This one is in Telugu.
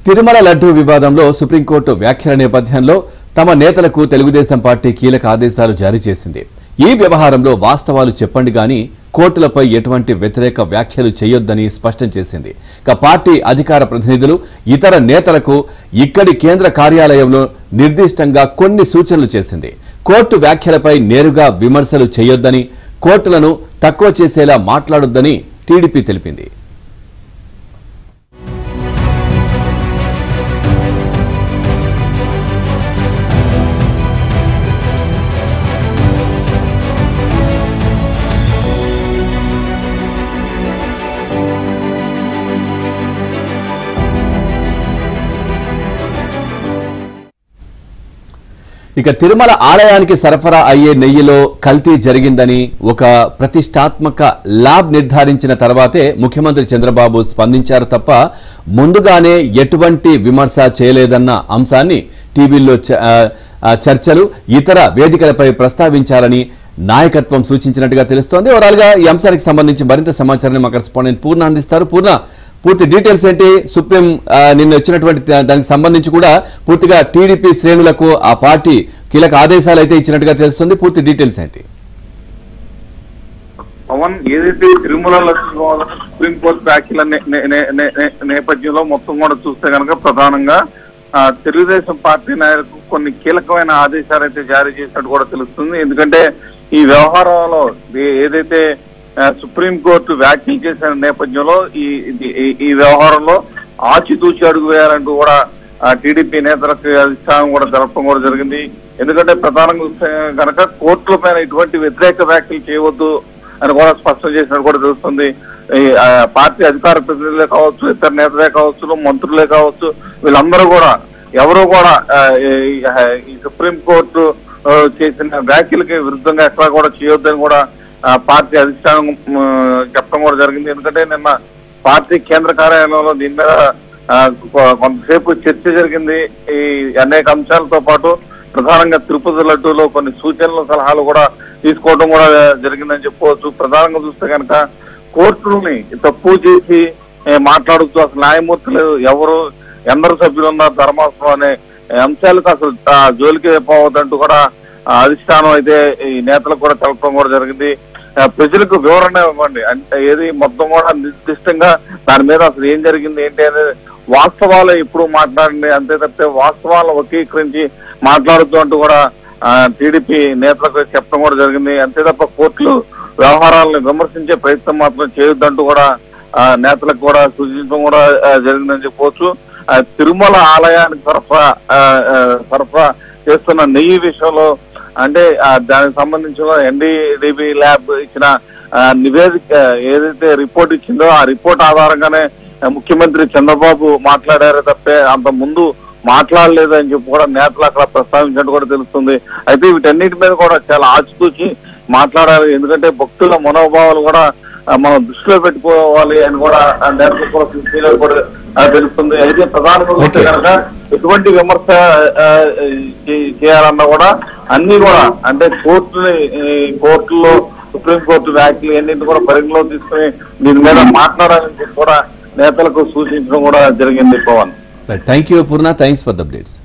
తిరుమల లడ్డూ వివాదంలో సుప్రీంకోర్టు వ్యాఖ్యల నేపథ్యంలో తమ నేతలకు తెలుగుదేశం పార్టీ కీలక ఆదేశాలు జారీ చేసింది. ఈ వ్యవహారంలో వాస్తవాలు చెప్పండి గాని కోర్టులపై ఎటువంటి వ్యతిరేక వ్యాఖ్యలు చేయొద్దని స్పష్టం చేసింది. పార్టీ అధికార ప్రతినిధులు ఇతర నేతలకు ఇక్కడి కేంద్ర కార్యాలయంలో నిర్దిష్టంగా కొన్ని సూచనలు చేసింది. కోర్టు వ్యాఖ్యలపై నేరుగా విమర్శలు చేయొద్దని, కోర్టులను తక్కువ చేసేలా మాట్లాడొద్దని టీడీపీ తెలిపింది. ఇక తిరుమల ఆలయానికి సరఫరా అయ్యే నెయ్యిలో కల్తీ జరిగిందని ఒక ప్రతిష్టాత్మక ల్యాబ్ నిర్ధారించిన తర్వాతే ముఖ్యమంత్రి చంద్రబాబు స్పందించారు తప్ప ముందుగానే ఎటువంటి విమర్శ చేయలేదన్న అంశాన్ని టీవీల్లో చర్చలు ఇతర వేదికలపై ప్రస్తావించాలని నాయకత్వం సూచించినట్టుగా తెలుస్తోంది. ఓవరాల్గా ఈ అంశానికి సంబంధించి మరింత సమాచారాన్ని మా కరెస్పాండెంట్ పూర్ణ అందిస్తారు. పూర్ణ, పూర్తి డీటెయిల్స్ ఏంటి? సుప్రీం నిన్న వచ్చినటువంటి దానికి సంబంధించి కూడా పూర్తిగా టీడీపీ శ్రేణులకు ఆ పార్టీ కీలక ఆదేశాలు అయితే ఇచ్చినట్టుగా తెలుస్తుంది. పూర్తి డీటెయిల్స్ ఏంటి? పవన్, ఏదైతే తిరుమల సుప్రీంకోర్టు వ్యాఖ్యల నేపథ్యంలో మొత్తం కూడా చూస్తే కనుక ప్రధానంగా తెలుగుదేశం పార్టీ నాయకులకు కొన్ని కీలకమైన ఆదేశాలు అయితే జారీ చేసినట్టు కూడా తెలుస్తుంది. ఎందుకంటే ఈ వ్యవహారంలో ఏదైతే సుప్రీంకోర్టు వ్యాఖ్యలు చేసిన నేపథ్యంలో ఈ వ్యవహారంలో ఆచితూచి అడుగు వేయాలంటూ కూడా టీడీపీ నేతలకు అధిష్టానం కూడా జరపడం కూడా జరిగింది. ఎందుకంటే ప్రధానంగా కనుక కోర్టుల పైన ఇటువంటి వ్యతిరేక వ్యాఖ్యలు చేయవద్దు అని కూడా స్పష్టం చేసినట్టు కూడా తెలుస్తుంది. పార్టీ అధికార ప్రతినిధులే కావచ్చు, ఇతర నేతలే కావచ్చు, మంత్రులే కావచ్చు, వీళ్ళందరూ కూడా ఎవరు కూడా ఈ సుప్రీంకోర్టు చేసిన వ్యాఖ్యలకి విరుద్ధంగా ఎక్కడ కూడా చేయొద్దని కూడా పార్టీ అధిష్టానం చెప్పడం కూడా జరిగింది. ఎందుకంటే నిన్న పార్టీ కేంద్ర కార్యాలయంలో దీని మీద కొంతసేపు చర్చ జరిగింది. ఈ అనేక అంశాలతో పాటు ప్రధానంగా తిరుపతి లడ్డూలో కొన్ని సూచనలు సలహాలు కూడా తీసుకోవడం కూడా జరిగిందని చెప్పుకోవచ్చు. ప్రధానంగా చూస్తే కనుక కోర్టుని తక్కువ చేసి మాట్లాడుతూ అసలు న్యాయమూర్తులు ఎవరు, ఎందరు సభ్యులు ఉన్నారు ధర్మాసనం అనే అంశాలకు అసలు జోలికి పోవద్దంటూ కూడా అధిష్టానం అయితే ఈ నేతలకు కూడా తెలపడం కూడా జరిగింది. ప్రజలకు వివరణ ఇవ్వండి అంటే ఏది మొత్తం కూడా నిర్దిష్టంగా దాని మీద అసలు ఏం జరిగింది ఏంటి అనేది వాస్తవాలు ఇప్పుడు మాట్లాడండి, అంతే తప్పితే వాస్తవాలను వక్రీకరించి మాట్లాడొద్దు అంటూ కూడా టీడీపీ నేతలకు చెప్పడం కూడా జరిగింది. అంతే తప్ప కోర్టులు వ్యవహారాలను విమర్శించే ప్రయత్నం మాత్రం చేయొద్దంటూ కూడా నేతలకు కూడా సూచించడం కూడా జరిగిందని చెప్పవచ్చు. తిరుమల ఆలయానికి సరఫరా చేస్తున్న నెయ్యి విషయంలో అంటే దానికి సంబంధించిన ఎన్డీడీబీ ల్యాబ్ ఇచ్చిన నివేదిక ఏదైతే రిపోర్ట్ ఇచ్చిందో ఆ రిపోర్ట్ ఆధారంగానే ముఖ్యమంత్రి చంద్రబాబు మాట్లాడారే తప్పే అంత ముందు మాట్లాడలేదు అని చెప్పి కూడా నేతలు అక్కడ ప్రస్తావించినట్టు కూడా తెలుస్తుంది. అయితే వీటన్నిటి మీద కూడా చాలా ఆచితూచి మాట్లాడాలి. ఎందుకంటే భక్తుల మనోభావాలు కూడా మనం దృష్టిలో పెట్టుకోవాలి అని కూడా నేతలు కూడా తెలుస్తుంది. అయితే ప్రధానంగా కనుక ఎటువంటి విమర్శ చేయాలన్నా కూడా అన్ని కూడా అంటే కోర్టులో సుప్రీంకోర్టు వ్యాఖ్యలు అన్నింటి కూడా పరిగణలో తీసుకుని దీని మీద మాట్లాడాలని చెప్పి కూడా నేతలకు సూచించడం కూడా జరిగింది. Pawan, thank you Purna, thanks for the updates.